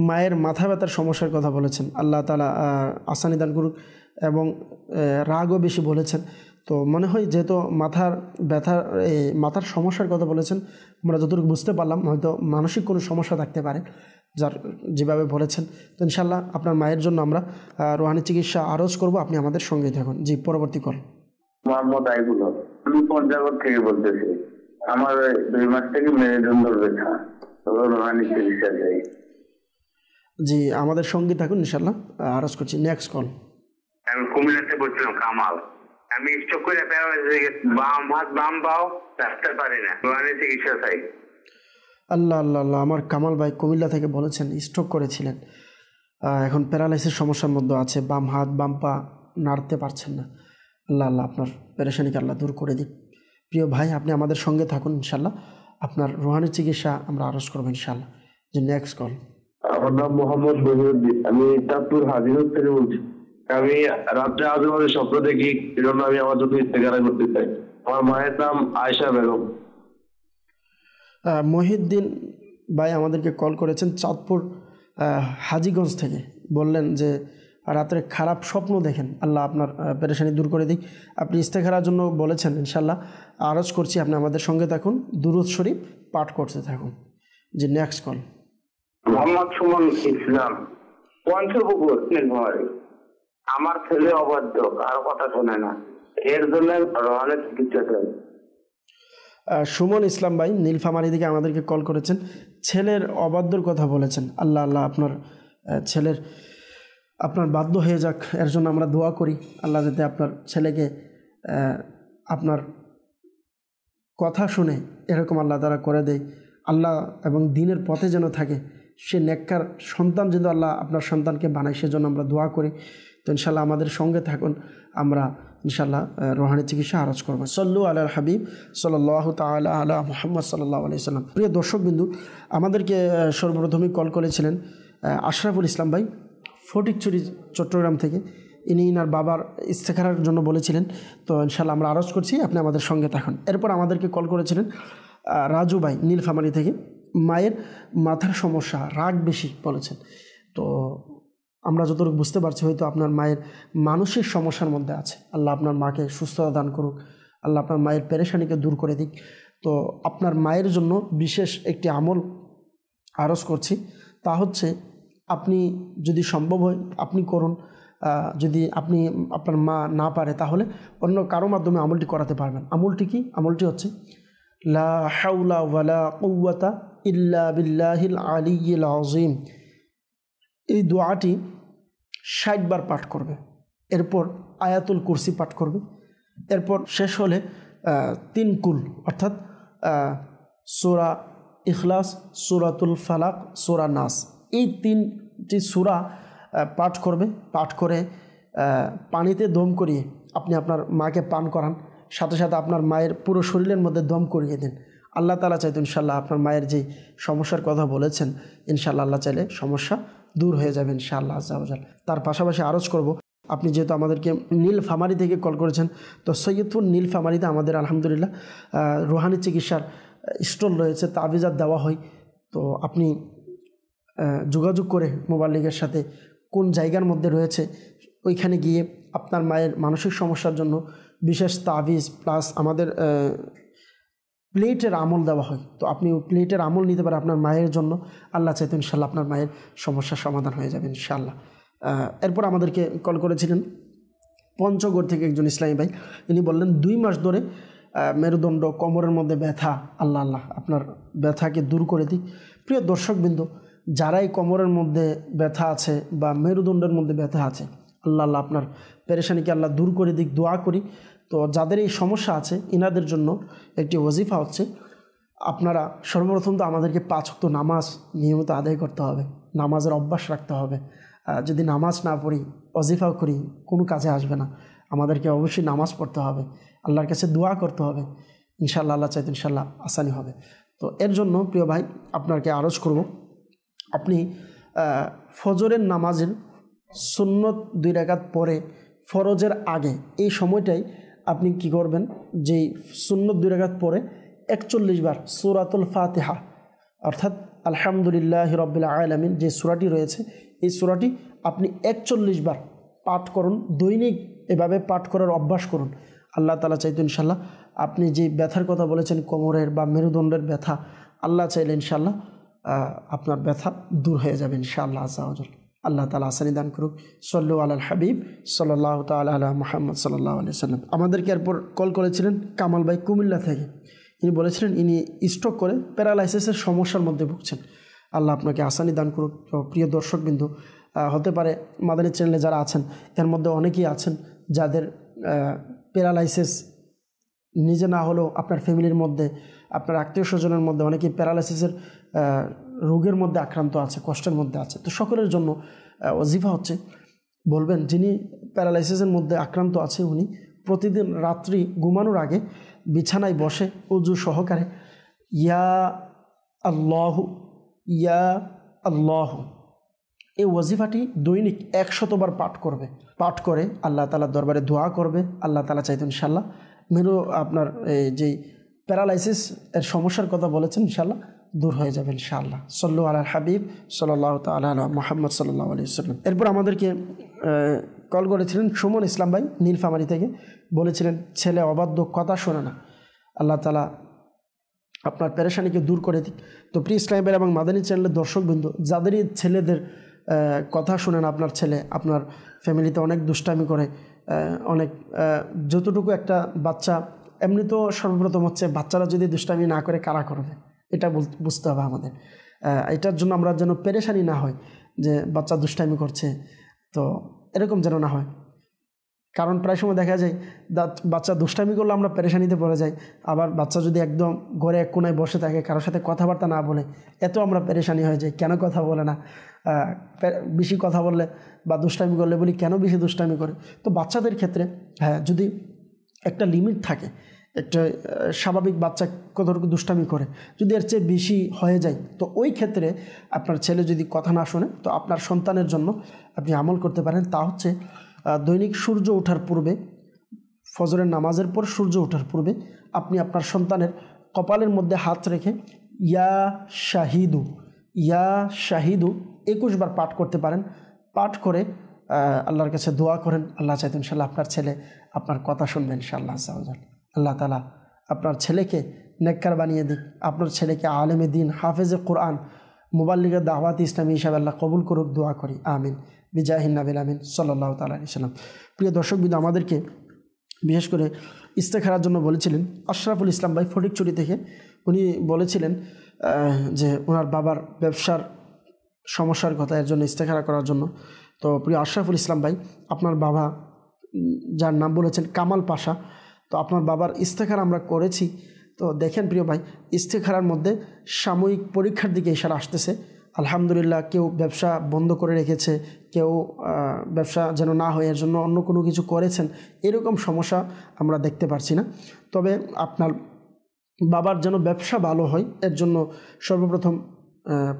Speaker 2: মায়ের মাথা ব্যথার সমস্যার কথা বলেছেন। আল্লাহ তাআলা আসানি দান করুক। এবং রাগও বেশি বলেছেন। তো মনে হয় যেহেতু মাথার সমস্যার কথা বলেছেন, আমরা যতটুকু বুঝতে পারলাম হয়তো মানসিক কোনো সমস্যা থাকতে পারে যেভাবে বলেছেন। তো ইনশাল্লাহ আপনার মায়ের জন্য আমরা রুহানি চিকিৎসা আরজ করব, আপনি আমাদের সঙ্গেই থাকুন। জি, পরবর্তী কল।
Speaker 3: মোহাম্মদ আইবুল হক, আমি পঞ্চগড় থেকে বলতেছি। আমার 2 মাস থেকে মেরুদণ্ড ব্যথা, রুহানি চিকিৎসা চাই।
Speaker 2: জি, আমাদের সঙ্গে থাকুন, ইনশাল্লাহ আরজ করছি। Next call.
Speaker 3: আমি কুমিল্লাতে বলছিলাম কামাল। আমি স্ট্রোক করে বাম হাত বাম পাও রাখতে পারি না, রুহানি চিকিৎসা চাই।
Speaker 2: আল্লাহ আল্লাহ আল্লাহ, আমার কামাল ভাই কুমিল্লা থেকে বলেছেন স্ট্রোক করেছিলেন, এখন প্যারালাইসিস সমস্যার মধ্যে আছে, বাম হাত বাম পা নাড়তে পারছেন না। আল্লাহ আল্লাহ আপনার পেরেশানিকে আল্লাহ দূর করে দিক। প্রিয় ভাই, আপনি আমাদের সঙ্গে থাকুন, ইনশাল্লাহ আপনার রুহানি চিকিৎসা আমরা আরজ করবো ইনশাল্লাহ। যে নেক্সট কল।
Speaker 6: আমার নাম মোহাম্মদ বহিরুদ্দিন, আমি চাঁদপুর হাজিরপুর থেকে বলছি। আমি রাত্রে আজেবাজে স্বপ্ন দেখি, এজন্য আমি আমার জন্য ইস্তেখারা করতে চাই। আমার মায়ের নাম আয়েশা বেগম।
Speaker 2: মহিউদ্দিন ভাই আমাদেরকে কল করেছেন চাঁদপুর হাজীগঞ্জ থেকে, বললেন যে রাত্রে খারাপ স্বপ্ন দেখেন, আল্লাহ আপনার পেরেশানি দূর করে দিক। আপনি ইস্তেখারার জন্য বলেছেন, ইনশাল্লাহ আরজ করছি, আপনি আমাদের সঙ্গে থাকুন, দুরূদ শরীফ পাঠ করতে থাকুন। যে নেক্সট কল।
Speaker 3: মোহাম্মদ সুমন ইসলাম, পঞ্চপুকুর, নীলফামারী। আমার ছেলে অবাধ্য, কারো কথা শোনে না, এর জন্য রুহানি চিকিৎসা চাই।
Speaker 2: সুমন ইসলাম ভাই নীলফামারী থেকে আমাদেরকে কল করেছেন, ছেলের অবাধ্যর কথা বলেছেন। আল্লাহ আল্লাহ আপনার ছেলের আপনার বাধ্য হয়ে যাক, এর জন্য আমরা দোয়া করি। আল্লাহ যাতে আপনার ছেলেকে আপনার কথা শুনে এরকম আল্লাহ তারা করে দেয়, আল্লাহ এবং দিনের পথে যেন থাকে, সে নেককার সন্তান যেন আল্লাহ আপনার সন্তানকে বানায়, সেজন্য আমরা দোয়া করি। তো ইনশাল্লাহ আমাদের সঙ্গে থাকুন, আমরা ইনশাল্লাহ রুহানি চিকিৎসা আরজ করবো। সল্লু আলাল হাবিব সাল্লাল্লাহু তাআলা আলা মুহাম্মদ সাল্লাল্লাহু আলাইহি সাল্লাম। প্রিয় দর্শকবিন্দু, আমাদেরকে সর্বপ্রথমেই কল করেছিলেন আশরাফুল ইসলাম ভাই, ফটিকছড়ি চট্টগ্রাম থেকে। ইনি ইনার বাবার ইস্তেখারার জন্য বলেছিলেন। তো ইনশাল্লাহ আমরা আরজ করছি, আপনি আমাদের সঙ্গে থাকুন। এরপর আমাদেরকে কল করেছিলেন রাজু ভাই নীলফামারী থেকে, মায়ের মাথার সমস্যা, রাগ বেশি বলেছেন। তো আমরা যতটুকু বুঝতে পারছি হয়তো আপনার মায়ের মানসিক সমস্যার মধ্যে আছে। আল্লাহ আপনার মাকে সুস্থতা দান করুক, আল্লাহ আপনার মায়ের পেরেশানিকে দূর করে দিক। তো আপনার মায়ের জন্য বিশেষ একটি আমল আরজ করছি, তা হচ্ছে আপনি যদি সম্ভব হয় আপনি করুন, যদি আপনার মা না পারে তাহলে অন্য কারো মাধ্যমে আমলটি করাতে পারবেন। আমলটি কি? আমলটি হচ্ছে লা হাওলা ওয়ালা কুওয়াতা ইল্লা বিল্লাহিল আলিয়্যিল আযীম। এই দোয়াটি 60 বার পাঠ করবে, এরপর আয়াতুল কুরসি পাঠ করবে, এরপর শেষ হলে 3 কুল অর্থাৎ সূরা ইখলাস, সূরাতুল ফালাক, সূরা নাস, এই 3টি সূরা পাঠ করবে। পাঠ করে পানিতে দম করিয়ে আপনি আপনার মাকে পান করান, সাথে সাথে আপনার মায়ের পুরো শরীরের মধ্যে দম করিয়ে দেন। আল্লাহ তাআলা চাইতো ইনশাল্লাহ আপনার মায়ের যেই সমস্যার কথা বলেছেন, ইনশাল্লাহ আল্লাহ চাইলে সমস্যা দূর হয়ে যাবে ইনশাআল্লাহ আযজা ওয়া জাল। তার পাশাপাশি আরজ করব, আপনি যেহেতু আমাদেরকে নীলফামারী থেকে কল করেছেন, তো সৈয়দপুর নীলফামারীতে আমাদের আলহামদুলিল্লাহ রুহানি চিকিৎসার স্টল রয়েছে, তাবিজাত দেওয়া হয়। তো আপনি যোগাযোগ করে মোবাইল লিগের সাথে কোন জায়গার মধ্যে রয়েছে, ওইখানে গিয়ে আপনার মায়ের মানসিক সমস্যার জন্য বিশেষ তাবিজ প্লাস আমাদের প্লেটের আমল দেওয়া হয়। তো আপনি প্লেটের আমল নিতে পারেন আপনার মায়ের জন্য। আল্লাহ চাইতো ইনশাল্লাহ আপনার মায়ের সমস্যার সমাধান হয়ে যাবে ইনশাআল্লাহ। এরপর আমাদেরকে কল করেছিলেন পঞ্চগড় থেকে একজন ইসলামী ভাই, ইনি বললেন 2 মাস ধরে মেরুদণ্ড, কোমরের মধ্যে ব্যথা, আল্লাহ আল্লাহ আপনার ব্যথাকে দূর করে দিক। প্রিয় দর্শকবৃন্দ, যারাই কোমরের মধ্যে ব্যথা আছে বা মেরুদণ্ডের মধ্যে ব্যথা আছে, আল্লাহ আল্লাহ আপনার পেরেশানিকে আল্লাহ দূর করে দিক, দোয়া করি। তো যাদের এই সমস্যা আছে ইনাদের জন্য একটি ওয়াজিফা হচ্ছে আপনারা সর্বপ্রথম তো আমাদেরকে 5 ওয়াক্ত নামাজ নিয়মিত আদায় করতে হবে, নামাজের অভ্যাস রাখতে হবে। যদি নামাজ না পড়ি, ওয়াজিফাও করি, কোনো কাজে আসবে না। আমাদেরকে অবশ্যই নামাজ পড়তে হবে, আল্লাহর কাছে দোয়া করতে হবে, ইনশাআল্লাহ আল্লাহ চাইতে ইনশাআল্লাহ আসানি হবে। তো এর জন্য প্রিয় ভাই আপনাকে আরজ করব, আপনি ফজরের নামাজের সুন্নত 2 রাকাত পরে ফরজের আগে এই সময়টাই আপনি কি করবেন, যেই সুন্নত 2 রাকাত পরে 41 বার সূরাতুল ফাতিহা অর্থাৎ আলহামদুলিল্লাহি রাব্বিল আলামিন যে সূরাটি রয়েছে, এই সূরাটি আপনি 41 বার পাঠ করুন। দৈনিক এভাবে পাঠ করার অভ্যাস করুন। আল্লাহ তাআলা চাইতো ইনশাআল্লাহ আপনি যে ব্যথার কথা বলেছেন, কোমরের বা মেরুদণ্ডের ব্যথা, আল্লাহ চাইলে ইনশাআল্লাহ আপনার ব্যথা দূর হয়ে যাবে ইনশাআল্লাহ আযজা ওয়া জাল। আল্লাহ তাআলা আসানি দান করুক। সাল্লু আলাল হাবিব সাল্লাল্লাহু তাআলা আলা মুহাম্মদ সাল্লাল্লাহু আলাইহি ওয়াসাল্লাম। আমাদেরকে এরপর কল করেছিলেন কামাল ভাই কুমিল্লা থেকে। ইনি বলেছিলেন ইনি স্ট্রোক করে প্যারালাইসিসের সমস্যার মধ্যে ভুগছেন। আল্লাহ আপনাকে আসানি দান করুক। তো প্রিয় দর্শকবৃন্দ, হতে পারে মাদানী চ্যানেলে যারা আছেন এর মধ্যে অনেকেই আছেন যাদের প্যারালাইসিস নিজে না হলেও আপনার ফ্যামিলির মধ্যে, আপনার আত্মীয় স্বজনের মধ্যে অনেকেই প্যারালাইসিসের রোগের মধ্যে আক্রান্ত আছে, কষ্টের মধ্যে আছে। তো সকলের জন্য ওয়াজিফা হচ্ছে, বলবেন যিনি প্যারালাইসিসের মধ্যে আক্রান্ত আছে উনি প্রতিদিন রাত্রি ঘুমানোর আগে বিছানায় বসে উজু সহকারে ইয়া আল্লাহু ইয়া আল্লাহু এই ওয়াজিফাটি দৈনিক 100 বার পাঠ করবে। পাঠ করে আল্লাহ তাআলার দরবারে দোয়া করবে। আল্লাহ তাআলা চাইতেন ইনশাআল্লাহ আপনার যেই প্যারালাইসিস এর সমস্যার কথা বলেছেন ইনশাআল্লাহ দূর হয়ে যাবে ইনশাআল্লাহ। সাল্লু আলাল হাবিব সাল্লাল্লাহু তাআলা আলা মুহাম্মদ সাল্লাল্লাহু আলাইহি ওয়াসাল্লাম। এরপর আমাদেরকে কল করেছিলেন সুমন ইসলাম ভাই নীলফামারী থেকে। বলেছিলেন ছেলে অবাধ্য, কথা শোনে না, আল্লাহ তাআলা আপনার পেরেশানিকে দূর করে দিক। তো প্রিয় ইসলাম ভাই এবং মাদানী চ্যানেলের দর্শকবৃন্দ, যাদেরই ছেলেদের কথা শোনেন, আপনার ছেলে আপনার ফ্যামিলিতে অনেক দুষ্টামি করে, অনেক যতটুকু একটা বাচ্চা, এমনি তো সর্বপ্রথম হচ্ছে বাচ্চারা যদি দুষ্টামি না করে কারা করবে, এটা বুঝতে হবে আমাদের। এটার জন্য আমরা যেন পেরেশানি না হয় যে বাচ্চা দুষ্টামি করছে, তো এরকম যেন না হয়। কারণ প্রায় সময় দেখা যায় বাচ্চা দুষ্টামি করলে আমরা পেরেশানিতে পড়ে যাই। আবার বাচ্চা যদি একদম ঘরে এক কোনায় বসে থাকে, কারোর সাথে কথাবার্তা না বলে, এত আমরা পেরেশানি হয়ে যাই, কেন কথা বলে না, বেশি কথা বললে বা দুষ্টামি করলে বলি কেন বেশি দুষ্টামি করে। তো বাচ্চাদের ক্ষেত্রে যদি একটা লিমিট থাকে, একটা স্বাভাবিক বাচ্চা কতটুকু দুষ্টামি করে, যদি এর চেয়ে বেশি হয়ে যায়, তো ওই ক্ষেত্রে আপনার ছেলে যদি কথা না শোনে, তো আপনার সন্তানের জন্য আপনি আমল করতে পারেন। তা হচ্ছে দৈনিক সূর্য ওঠার পূর্বে, ফজরের নামাজের পর সূর্য ওঠার পূর্বে আপনি আপনার সন্তানের কপালের মধ্যে হাত রেখে ইয়া শাহিদু 21 বার পাঠ করতে পারেন। পাঠ করে আল্লাহর কাছে দোয়া করেন। আল্লাহ চাইতেন ইনশাআল্লাহ আপনার ছেলে আপনার কথা শুনবেন ইনশাআল্লাহ। আল্লাহ তাআলা আপনার ছেলেকে নেককার বানিয়ে দিক, আপনার ছেলেকে আলেমে দিন, হাফেজে কোরআন, মুবাল্লিগের দাওয়াত ইসলামী হিসাবে আল্লাহ কবুল করুক, দোয়া করি আমিন বিজাহিন নাবিল আমিন সাল্লাল্লাহু তাআলা আলাইহি সাল্লাম। প্রিয় দর্শকবৃন্দ, আমাদেরকে বিশেষ করে ইস্তেখারার জন্য বলেছিলেন আশরাফুল ইসলাম ভাই ফটিকছড়ি থেকে। উনি বলেছিলেন যে ওনার বাবার ব্যবসার সমস্যার কথা, এর জন্য ইস্তেখারা করার জন্য। তো প্রিয় আশরাফুল ইসলাম ভাই, আপনার বাবা যার নাম বলেছেন কামাল পাশা, তো আপনার বাবার ইস্তেখারা আমরা করেছি। তো দেখেন প্রিয় ভাই, ইস্তেখারার মধ্যে সাময়িক পরীক্ষার দিকে ইশারা আসতেছে। আলহামদুলিল্লাহ, কেউ ব্যবসা বন্ধ করে রেখেছে, কেউ ব্যবসা যেন না হয় এর জন্য অন্য কোনো কিছু করেছেন, এরকম সমস্যা আমরা দেখতে পারছি না। তবে আপনার বাবার যেন ব্যবসা ভালো হয় এর জন্য সর্বপ্রথম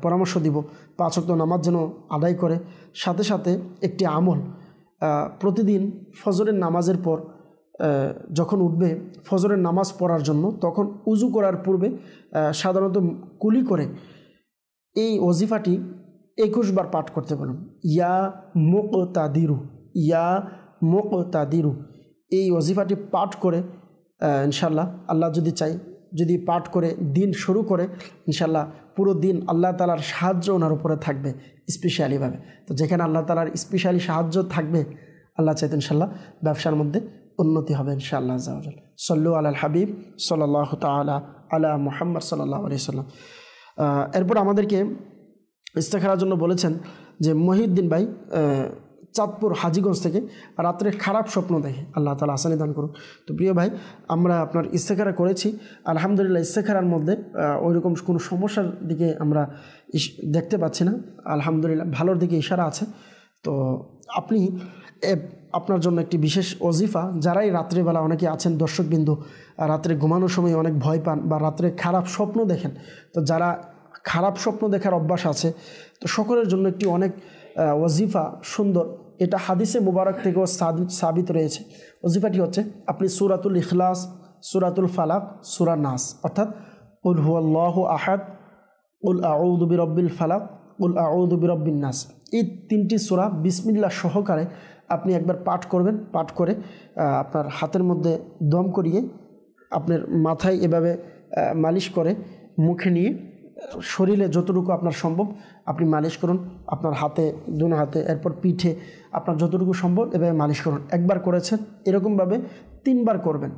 Speaker 2: পরামর্শ দিব 5 ওয়াক্ত নামাজ যেন আদায় করে। সাথে সাথে একটি আমল, প্রতিদিন ফজরের নামাজের পর যখন উঠবে ফজরের নামাজ পড়ার জন্য, তখন উজু করার পূর্বে সাধারণত কুলি করে এই ওজিফাটি 21 বার পাঠ করতে বলুন। ইয়া মুকতাদিরু এই ওজিফাটি পাঠ করে ইনশাল্লাহ, আল্লাহ যদি চাই, যদি পাঠ করে দিন শুরু করে, ইনশাল্লাহ পুরো দিন আল্লাহ তাআলার সাহায্য ওনার উপরে থাকবে স্পেশালিভাবে। তো যেখানে আল্লাহ তাআলার স্পেশালি সাহায্য থাকবে, আল্লাহ চাইতে ইনশাল্লাহ ব্যবসার মধ্যে উন্নতি হবে ইনশাআল্লাহ আযজা ওয়া জাল। সাল্লু আলাল হাবিব সাল্লাল্লাহু তাআলা আলা মুহাম্মদ সাল্লাল্লাহু আলাইহি ওয়াসাল্লাম। এরপর আমাদেরকে ইস্তেখারার জন্য বলেছেন যে মহিউদ্দিন ভাই চাঁদপুর হাজীগঞ্জ থেকে রাত্রে খারাপ স্বপ্ন দেখে, আল্লাহ তাআলা আসানি দান করুন। তো প্রিয় ভাই, আমরা আপনার ইস্তেখারা করেছি, আলহামদুলিল্লাহ ইস্তেখারার মধ্যে ওইরকম কোনো সমস্যার দিকে আমরা দেখতে পাচ্ছি না, আলহামদুলিল্লাহ ভালোর দিকে ইশারা আছে। তো আপনি আপনার জন্য একটি বিশেষ ওজিফা, যারাই রাত্রেবেলা অনেকে আছেন দর্শকবিন্দু রাত্রে ঘুমানোর সময় অনেক ভয় পান বা রাত্রে খারাপ স্বপ্ন দেখেন, তো যারা খারাপ স্বপ্ন দেখার অভ্যাস আছে তো সকলের জন্য একটি অনেক ওজিফা সুন্দর, এটা হাদিসে মুবারক থেকেও সাবিত রয়েছে। ওজিফাটি হচ্ছে আপনি সূরাতুল ইখলাস, সূরাতুল ফালাক, সূরা নাস, অর্থাৎ কুল হুয়াল্লাহু আহাদ, কুল আউযু বিরাব্বিল ফালাক, কুল আউযু বিরাব্বিন নাস, এই 3টি সূরা বিসমিল্লাহ সহকারে আপনি একবার পাঠ করবেন। পাঠ করে আপনার হাতের মধ্যে দম করিয়ে আপনার মাথায় এভাবে মালিশ করে মুখে নিয়ে শরীরে যতটুকু আপনার সম্ভব আপনি মালিশ করুন, আপনার হাতে, দুনো হাতে, এরপর পিঠে, আপনার যতটুকু সম্ভব এভাবে মালিশ করুন। একবার করেছেন, এরকমভাবে 3বার করবেন।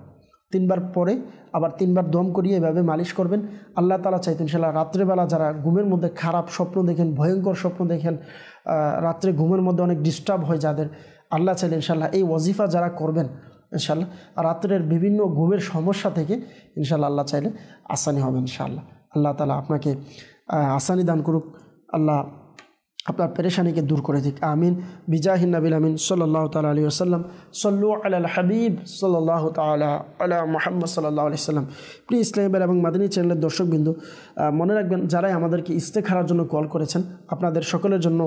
Speaker 2: 3বার পরে আবার 3বার দম করিয়ে এভাবে মালিশ করবেন। আল্লাহ তাআলা চাইতেন ইনশাআল্লাহ রাত্রেবেলা যারা ঘুমের মধ্যে খারাপ স্বপ্ন দেখেন, ভয়ঙ্কর স্বপ্ন দেখেন, রাত্রে ঘুমের মধ্যে অনেক ডিস্টার্ব হয় যাদের, আল্লাহ চাইলে ইনশাআল্লাহ এই ওয়াজিফা যারা করবেন ইনশাআল্লাহ রাত্রের বিভিন্ন ঘুমের সমস্যা থেকে ইনশাআল্লাহ আল্লাহ চাইলে আসানি হবে ইনশাআল্লাহ। আল্লাহ তাআলা আপনাকে আসানি দান করুক, আল্লাহ আপনার পেরেশানিকে দূর করে দিক, আমিন। বিজাহিন নবিল আমিন সাল্লাল্লাহু তাআলা আলাইহি ওয়াসাল্লাম। সাল্লু আলাল হাবিব সাল্লাল্লাহু তাআলা আলা মুহাম্মদ সাল্লাল্লাহু আলাইহি ওয়াসাল্লাম। প্রিয় ইসলামের এবং মাদানী চ্যানেলের দর্শকবৃন্দ, মনে রাখবেন যারাই আমাদেরকে ইস্তেখারার জন্য কল করেছেন, আপনাদের সকলের জন্য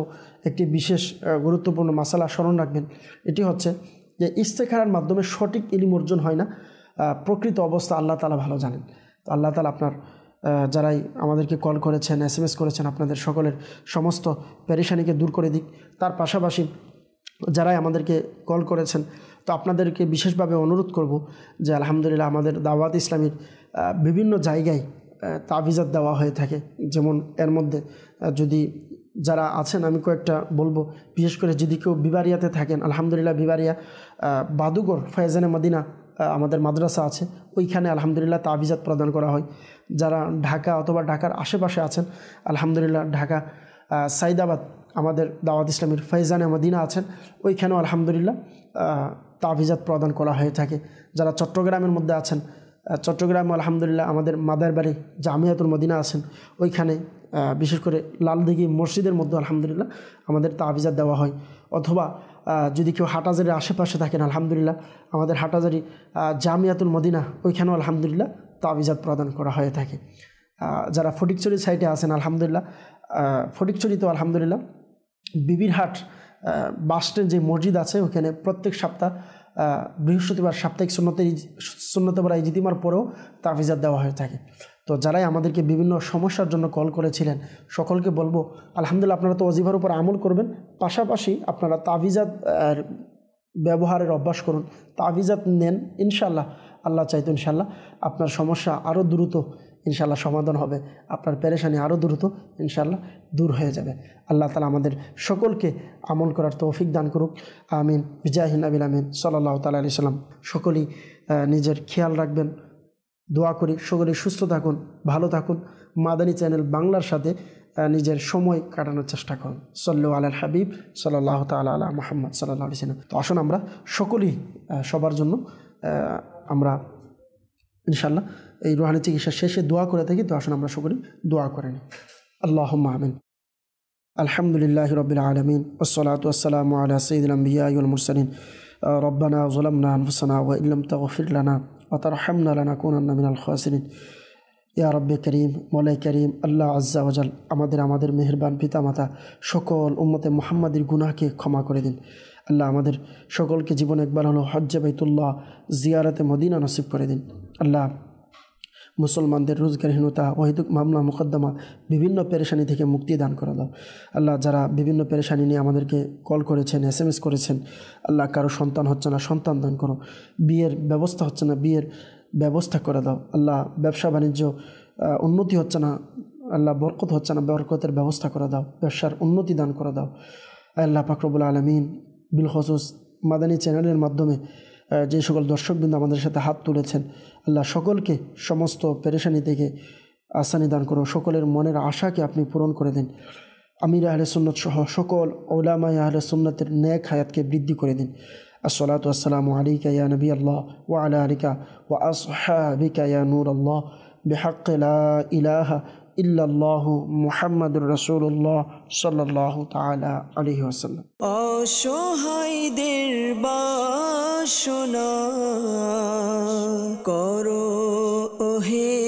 Speaker 2: একটি বিশেষ গুরুত্বপূর্ণ মাসালা স্মরণ রাখবেন। এটি হচ্ছে যে ইস্তেখারার মাধ্যমে সঠিক ইলম অর্জন হয় না, প্রকৃত অবস্থা আল্লাহ তাআলা ভালো জানেন। তো আল্লাহ তাআলা আপনার যারাই আমাদেরকে কল করেছেন, SMS করেছেন, আপনাদের সকলের সমস্ত পেরেশানিকে দূর করে দিক। তার পাশাপাশি যারাই আমাদেরকে কল করেছেন, তো আপনাদেরকে বিশেষভাবে অনুরোধ করব যে আলহামদুলিল্লাহ আমাদের দাওয়াত ইসলামীর বিভিন্ন জায়গায় তাবিজাত দেওয়া হয়ে থাকে। যেমন এর মধ্যে যদি যারা আছেন আমি কয়েকটা বলবো, বিশেষ করে যদি কেউ বিবারিয়াতে থাকেন, আলহামদুলিল্লাহ বিবারিয়া বাদুগর ফয়জানে মদিনা আমাদের মাদ্রাসা আছে, ওইখানে আলহামদুলিল্লাহ তাবিজাত প্রদান করা হয়। যারা ঢাকা অথবা ঢাকার আশেপাশে আছেন, আলহামদুলিল্লাহ ঢাকা সাইদাবাদ আমাদের দাওয়াত ইসলামীর ফয়জানে মদিনা আছেন, ওইখানেও আলহামদুলিল্লাহ তাবিজাত প্রদান করা হয়ে থাকে। যারা চট্টগ্রামের মধ্যে আছেন, চট্টগ্রামে আলহামদুলিল্লাহ আমাদের মাদার বাড়ি জামিয়াতুল মদিনা আছেন, ওইখানে বিশেষ করে লালদিঘি মসজিদের মধ্যে আলহামদুলিল্লাহ আমাদের তাবিজাত দেওয়া হয়। অথবা যদি কেউ হাটহাজারীর আশেপাশে থাকেন, আলহামদুলিল্লাহ আমাদের হাটহাজারী জামিয়াতুল মদিনা, ওইখানেও আলহামদুলিল্লাহ তাবিজাত প্রদান করা হয়ে থাকে। যারা ফটিকছড়ি সাইডে আছেন, আলহামদুলিল্লাহ ফটিকছড়িতেও আলহামদুলিল্লাহ বিবিরহাট বাসস্ট্যান্ড যে মসজিদ আছে, ওখানে প্রত্যেক সপ্তাহ বৃহস্পতিবার সাপ্তাহিক সুন্নতে পড়া ইজতিমার পরেও তাবিজাত দেওয়া হয়ে থাকে। তো যারাই আমাদেরকে বিভিন্ন সমস্যার জন্য কল করেছিলেন, সকলকে বলবো আলহামদুলিল্লাহ আপনারা তো ওয়াজিফার উপর আমল করবেন, পাশাপাশি আপনারা তাবিজাত ব্যবহারের অভ্যাস করুন, তাবিজাত নেন, ইনশাআল্লাহ আল্লাহ চাইতো ইনশাআল্লাহ আপনার সমস্যা আরও দ্রুত ইনশাআল্লাহ সমাধান হবে, আপনার পেরেশানি আরও দ্রুত ইনশাআল্লাহ দূর হয়ে যাবে। আল্লাহ তাআলা আমাদের সকলকে আমল করার তৌফিক দান করুক, আমিন। বিজাহিন নবিল আমিন সাল্লাল্লাহু তাআলা আলাইহি সাল্লাম। সকলেই নিজের খেয়াল রাখবেন, দোয়া করি সকলেই সুস্থ থাকুন, ভালো থাকুন, মাদানী চ্যানেল বাংলার সাথে নিজের সময় কাটানোর চেষ্টা করুন। সাল্লু আলাল হাবিব সাল্লাল্লাহু তাআলা আলা মুহাম্মদ সাল্লাল্লাহু আলাইহি সাল্লাম। তো আসুন আমরা সকলেই সবার জন্য আমরা ইনশাআল্লাহ এই রুহানি চিকিৎসা শেষে দোয়া করে থাকি। তো আসুন আমরা সকলেই দোয়া করে নিই। আল্লাহুম্মা আমিন। আলহামদুলিল্লাহি রাব্বিল আলামিন ওয়াসসালাতু ওয়াসসালামু আলা সাইয়্যিদিল আমবিয়া ওয়াল মুরসালিন। রব্বানা যালামনা আনফুসানা ওয়া ইল্লাম তাগফির লানা ওয়া তারহামনা লানাকুনান্না মিনাল খাসিরিন। ইয়া রব্বে করিম, মওলাই করিম, আল্লাহ আজ্জা ওয়াজাল আমাদের মেহেরবান পিতামাতা সকল উম্মতে মুহাম্মাদির গুনাহকে ক্ষমা করে দিন। আল্লাহ আমাদের সকলকে জীবনে একবার হলো হজ্জে বাইতুল্লাহ জিয়ারতে মদিনা নসিব করে দিন। আল্লাহ মুসলমানদের রোজগারহীনতা, অহেতুক মামলা মোকদ্দমা, বিভিন্ন পেরেশানি থেকে মুক্তি দান করে দাও। আল্লাহ যারা বিভিন্ন পেরেশানি নিয়ে আমাদেরকে কল করেছেন, SMS করেছেন, আল্লাহ কারো সন্তান হচ্ছে না, সন্তান দান করো। বিয়ের ব্যবস্থা হচ্ছে না, বিয়ের ব্যবস্থা করে দাও। আল্লাহ ব্যবসা বাণিজ্য উন্নতি হচ্ছে না, আল্লাহ বরকত হচ্ছে না, বরকতের ব্যবস্থা করে দাও, ব্যবসার উন্নতি দান করে দাও। আল্লাহ পাক রব্বুল আলামিন বিল খুসুস মাদানী চ্যানেলের মাধ্যমে যে সকল দর্শকবৃন্দ আমাদের সাথে হাত তুলেছেন, আল্লাহ সকলকে সমস্ত পেরেশানি থেকে আসানি দান করো, সকলের মনের আশাকে আপনি পূরণ করে দিন। আমির আহলে সুন্নাত সহ সকল উলামায়ে আহলে সুন্নাতের নেক হায়াতকে বৃদ্ধি করে দিন। আসসালাতু ওয়াসসালামু আলাইকা ইয়া নবী আল্লাহ ওয়া আলা আলিকা ওয়া আসহাবিকা ইয়া নূর আল্লাহ বিহাক্কি লা ইলাহা ইল্লাল্লাহু মুহাম্মাদুর রাসূলুল্লাহ সাল্লাল্লাহু তাআলা আলাইহি ওয়াসাল্লাম।
Speaker 1: অসহায়দের বাসনা করো ওহে